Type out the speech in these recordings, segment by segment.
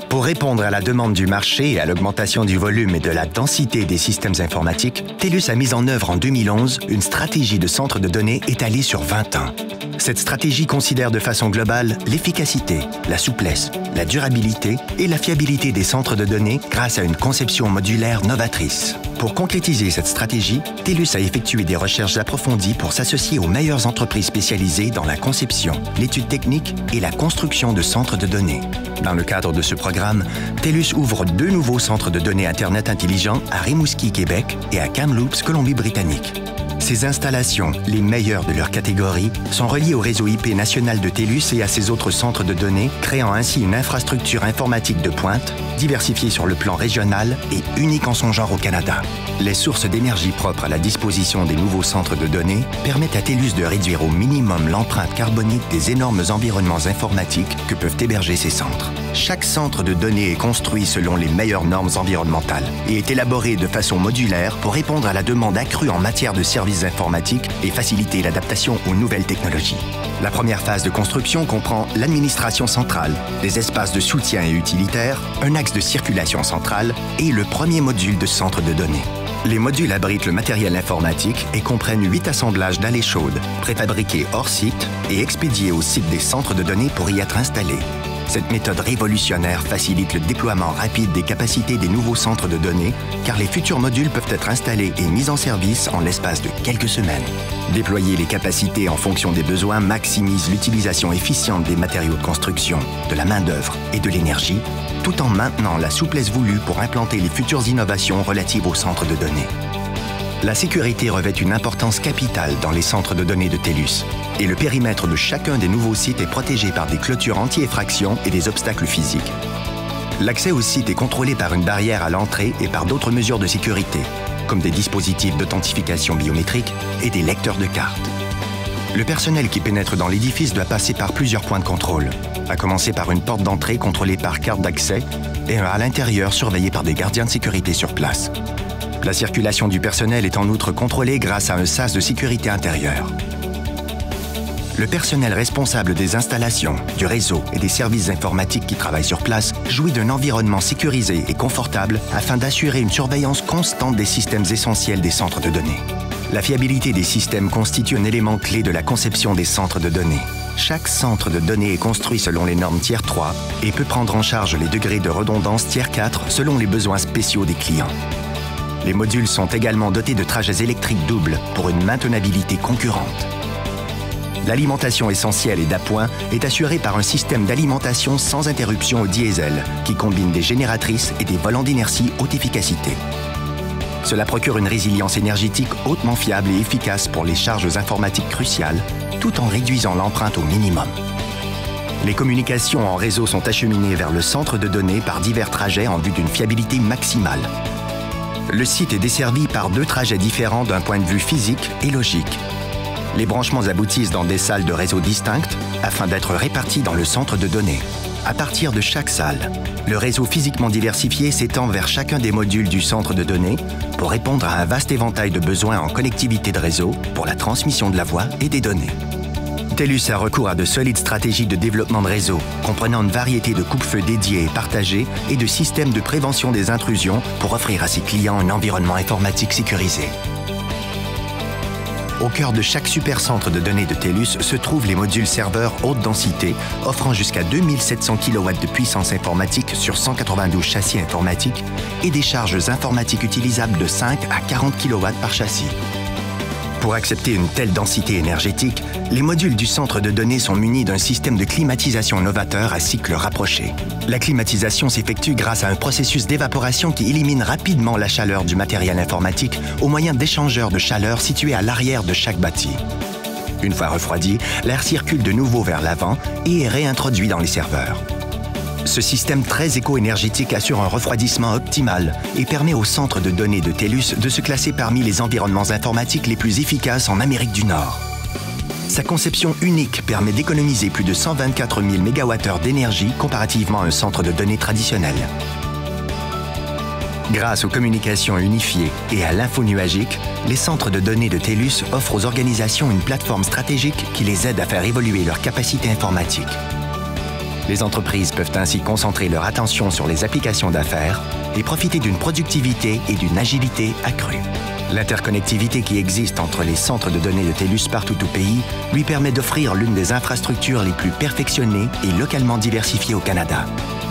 Pour répondre à la demande du marché et à l'augmentation du volume et de la densité des systèmes informatiques, TELUS a mis en œuvre en 2011 une stratégie de centre de données étalée sur 20 ans. Cette stratégie considère de façon globale l'efficacité, la souplesse, la durabilité et la fiabilité des centres de données grâce à une conception modulaire novatrice. Pour concrétiser cette stratégie, TELUS a effectué des recherches approfondies pour s'associer aux meilleures entreprises spécialisées dans la conception, l'étude technique et la construction de centres de données. Dans le cadre de ce programme, TELUS ouvre 2 nouveaux centres de données Internet intelligents à Rimouski, Québec et à Kamloops, Colombie-Britannique. Ces installations, les meilleures de leur catégorie, sont reliées au réseau IP national de TELUS et à ses autres centres de données, créant ainsi une infrastructure informatique de pointe, diversifiée sur le plan régional et unique en son genre au Canada. Les sources d'énergie propres à la disposition des nouveaux centres de données permettent à TELUS de réduire au minimum l'empreinte carbonique des énormes environnements informatiques que peuvent héberger ces centres. Chaque centre de données est construit selon les meilleures normes environnementales et est élaboré de façon modulaire pour répondre à la demande accrue en matière de services informatiques et faciliter l'adaptation aux nouvelles technologies. La première phase de construction comprend l'administration centrale, des espaces de soutien et utilitaires, un axe de circulation centrale et le premier module de centre de données. Les modules abritent le matériel informatique et comprennent 8 assemblages d'allées chaudes, préfabriqués hors site et expédiés au site des centres de données pour y être installés. Cette méthode révolutionnaire facilite le déploiement rapide des capacités des nouveaux centres de données, car les futurs modules peuvent être installés et mis en service en l'espace de quelques semaines. Déployer les capacités en fonction des besoins maximise l'utilisation efficiente des matériaux de construction, de la main-d'œuvre et de l'énergie, tout en maintenant la souplesse voulue pour implanter les futures innovations relatives aux centres de données. La sécurité revêt une importance capitale dans les centres de données de TELUS et le périmètre de chacun des nouveaux sites est protégé par des clôtures anti-effraction et des obstacles physiques. L'accès au site est contrôlé par une barrière à l'entrée et par d'autres mesures de sécurité, comme des dispositifs d'authentification biométrique et des lecteurs de cartes. Le personnel qui pénètre dans l'édifice doit passer par plusieurs points de contrôle, à commencer par une porte d'entrée contrôlée par carte d'accès et un à l'intérieur surveillé par des gardiens de sécurité sur place. La circulation du personnel est en outre contrôlée grâce à un sas de sécurité intérieure. Le personnel responsable des installations, du réseau et des services informatiques qui travaillent sur place jouit d'un environnement sécurisé et confortable afin d'assurer une surveillance constante des systèmes essentiels des centres de données. La fiabilité des systèmes constitue un élément clé de la conception des centres de données. Chaque centre de données est construit selon les normes Tier 3 et peut prendre en charge les degrés de redondance Tier 4 selon les besoins spéciaux des clients. Les modules sont également dotés de trajets électriques doubles pour une maintenabilité concurrente. L'alimentation essentielle et d'appoint est assurée par un système d'alimentation sans interruption au diesel qui combine des génératrices et des volants d'inertie haute efficacité. Cela procure une résilience énergétique hautement fiable et efficace pour les charges informatiques cruciales, tout en réduisant l'empreinte au minimum. Les communications en réseau sont acheminées vers le centre de données par divers trajets en vue d'une fiabilité maximale. Le site est desservi par 2 trajets différents d'un point de vue physique et logique. Les branchements aboutissent dans des salles de réseau distinctes afin d'être répartis dans le centre de données. À partir de chaque salle, le réseau physiquement diversifié s'étend vers chacun des modules du centre de données pour répondre à un vaste éventail de besoins en connectivité de réseau pour la transmission de la voix et des données. TELUS a recours à de solides stratégies de développement de réseau, comprenant une variété de coupe-feux dédiés et partagés et de systèmes de prévention des intrusions pour offrir à ses clients un environnement informatique sécurisé. Au cœur de chaque supercentre de données de TELUS se trouvent les modules serveurs haute densité, offrant jusqu'à 2700 kW de puissance informatique sur 192 châssis informatiques et des charges informatiques utilisables de 5 à 40 kW par châssis. Pour accepter une telle densité énergétique, les modules du centre de données sont munis d'un système de climatisation novateur à cycle rapproché. La climatisation s'effectue grâce à un processus d'évaporation qui élimine rapidement la chaleur du matériel informatique au moyen d'échangeurs de chaleur situés à l'arrière de chaque bâti. Une fois refroidi, l'air circule de nouveau vers l'avant et est réintroduit dans les serveurs. Ce système très éco-énergétique assure un refroidissement optimal et permet au centre de données de TELUS de se classer parmi les environnements informatiques les plus efficaces en Amérique du Nord. Sa conception unique permet d'économiser plus de 124 000 MWh d'énergie comparativement à un centre de données traditionnel. Grâce aux communications unifiées et à l'info nuagique, les centres de données de TELUS offrent aux organisations une plateforme stratégique qui les aide à faire évoluer leurs capacités informatiques. Les entreprises peuvent ainsi concentrer leur attention sur les applications d'affaires et profiter d'une productivité et d'une agilité accrues. L'interconnectivité qui existe entre les centres de données de TELUS partout au pays lui permet d'offrir l'une des infrastructures les plus perfectionnées et localement diversifiées au Canada.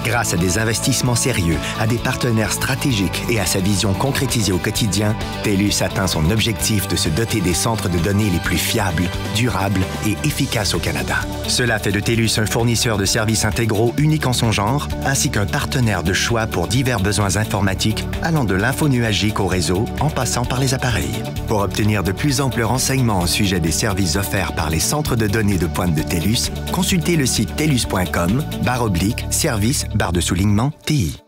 Grâce à des investissements sérieux, à des partenaires stratégiques et à sa vision concrétisée au quotidien, TELUS atteint son objectif de se doter des centres de données les plus fiables, durables et efficaces au Canada. Cela fait de TELUS un fournisseur de services intégraux unique en son genre, ainsi qu'un partenaire de choix pour divers besoins informatiques, allant de l'info nuagique au réseau en passant par les appareils. Pour obtenir de plus amples renseignements au sujet des services offerts par les centres de données de pointe de TELUS, consultez le site telus.com/service/TI.